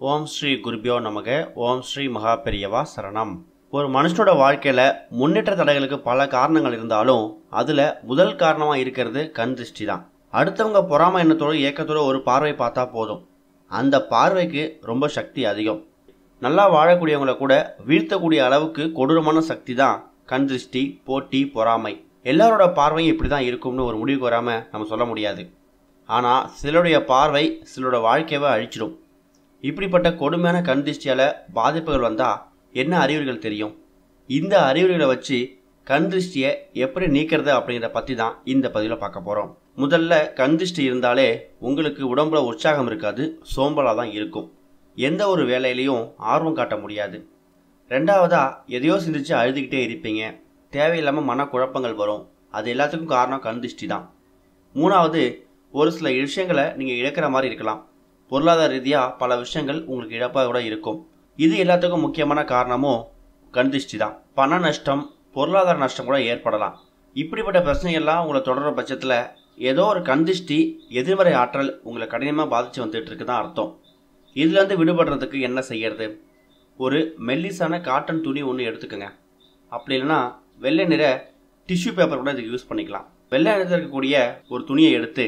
ஓம் ஸ்ரீ குருபியோ நமக. ஓம் ஸ்ரீ மகா பெரியவா சரணம். ஒரு மனுஷனோட வாழ்க்கையில் முன்னேற்ற தடைகளுக்கு பல காரணங்கள் இருந்தாலும் அதில் முதல் காரணமாக இருக்கிறது கண் திருஷ்டி தான். அடுத்தவங்க பொறாமை எண்ணத்தோடு ஏக்கத்தோடு ஒரு பார்வை பார்த்தா போதும், அந்த பார்வைக்கு ரொம்ப சக்தி அதிகம். நல்லா வாழக்கூடியவங்களை கூட வீழ்த்தக்கூடிய அளவுக்கு கொடூரமான சக்தி தான் கண் திருஷ்டி, போட்டி, பொறாமை. எல்லாரோட பார்வையும் இப்படி தான் இருக்கும்னு ஒரு முடிவுக்கு வராமல் நம்ம சொல்ல முடியாது. ஆனால் சிலருடைய பார்வை சிலரோட வாழ்க்கையை அழிச்சிடும். இப்படிப்பட்ட கொடுமையான கண் திருஷ்டியால் பாதிப்புகள் வந்தால் என்ன அறிகுறிகள் தெரியும்? இந்த அறிகுறிகளை வச்சு கண் திருஷ்டியை எப்படி நீக்கிறது அப்படிங்கிறத பற்றி தான் இந்த பதிவில் பார்க்க போகிறோம். முதல்ல கண் திருஷ்டி இருந்தாலே உங்களுக்கு உடம்புல உற்சாகம் இருக்காது, சோம்பலாக தான் இருக்கும். எந்த ஒரு வேலையிலையும் ஆர்வம் காட்ட முடியாது. ரெண்டாவதாக எதையோ சிந்திச்சு அழுதுகிட்டே இருப்பீங்க. தேவையில்லாமல் மனக்குழப்பங்கள் வரும். அது எல்லாத்துக்கும் காரணம் கண் திருஷ்டி தான். மூணாவது, ஒரு சில விஷயங்களை நீங்கள் இழக்கிற மாதிரி இருக்கலாம். பொருளாதார ரீதியாக பல விஷயங்கள் உங்களுக்கு இழப்பாக கூட இருக்கும். இது எல்லாத்துக்கும் முக்கியமான காரணமும் கண் திருஷ்டி தான். பண நஷ்டம், பொருளாதார நஷ்டம் கூட ஏற்படலாம். இப்படிப்பட்ட பிரச்சனைகள்லாம் உங்களை தொடர்ற பட்சத்தில் ஏதோ ஒரு கண் திருஷ்டி எதிர்மறை ஆற்றல் உங்களை கடினமாக பாதித்து வந்துட்டு இருக்கு தான் அர்த்தம். இதுலேருந்து விடுபடுறதுக்கு என்ன செய்யறது? ஒரு மெல்லிசான காட்டன் துணி ஒன்று எடுத்துக்கோங்க. அப்படி இல்லைன்னா வெள்ளை நிற டிஷ்யூ பேப்பர் கூட இதுக்கு யூஸ் பண்ணிக்கலாம். வெள்ளை நிறத்தில் இருக்கக்கூடிய ஒரு துணியை எடுத்து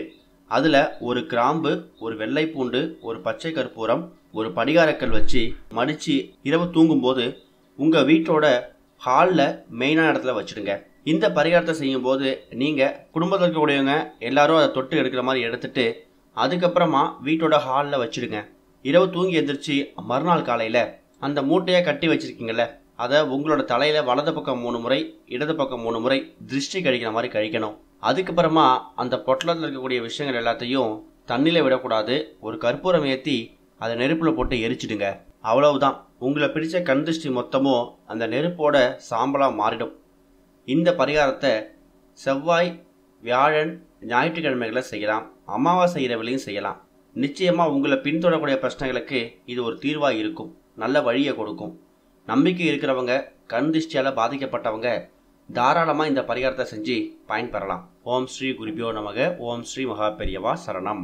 அதில் ஒரு கிராம்பு, ஒரு வெள்ளை பூண்டு, ஒரு பச்சை கற்பூரம், ஒரு படிகாரக்கல் வச்சு மடித்து இரவு தூங்கும்போது உங்கள் வீட்டோட ஹாலில் மெயினான இடத்துல வச்சுடுங்க. இந்த பரிகாரத்தை செய்யும்போது நீங்கள் குடும்பத்தில் இருக்கக்கூடியவங்க எல்லாரும் அதை தொட்டு எடுக்கிற மாதிரி எடுத்துட்டு அதுக்கப்புறமா வீட்டோட ஹாலில் வச்சுடுங்க. இரவு தூங்கி எந்திரிச்சு மறுநாள் காலையில் அந்த மூட்டையை கட்டி வச்சுருக்கீங்கள, அதை உங்களோட தலையில் வலது பக்கம் 3 முறை, இடது பக்கம் 3 முறை திருஷ்டி கழிக்கிற மாதிரி கழிக்கணும். அதுக்கப்புறமா அந்த பொட்டலத்தில் இருக்கக்கூடிய விஷயங்கள் எல்லாத்தையும் தண்ணியில் விடக்கூடாது. ஒரு கற்பூரம் ஏற்றி அதை நெருப்பில் போட்டு எரிச்சிடுங்க. அவ்வளவுதான். உங்களை பிடிச்ச கண் திருஷ்டி மொத்தமும் அந்த நெருப்போட சாம்பலாக மாறிடும். இந்த பரிகாரத்தை செவ்வாய், வியாழன், ஞாயிற்றுக்கிழமைகளில் செய்யலாம். அமாவாசை இரவிலையும் செய்யலாம். நிச்சயமாக உங்களை பின்தொடரக்கூடிய பிரச்சனைகளுக்கு இது ஒரு தீர்வாக இருக்கும். நல்ல வழியை கொடுக்கும். நம்பிக்கை இருக்கிறவங்க, கண் திருஷ்டியால் பாதிக்கப்பட்டவங்க தாராளமாக இந்த பரிகாரத்தை செஞ்சு பயன்பெறலாம். ஓம் ஸ்ரீ குருபியோ நமக. ஓம் ஸ்ரீ மகா பெரியவா சரணம்.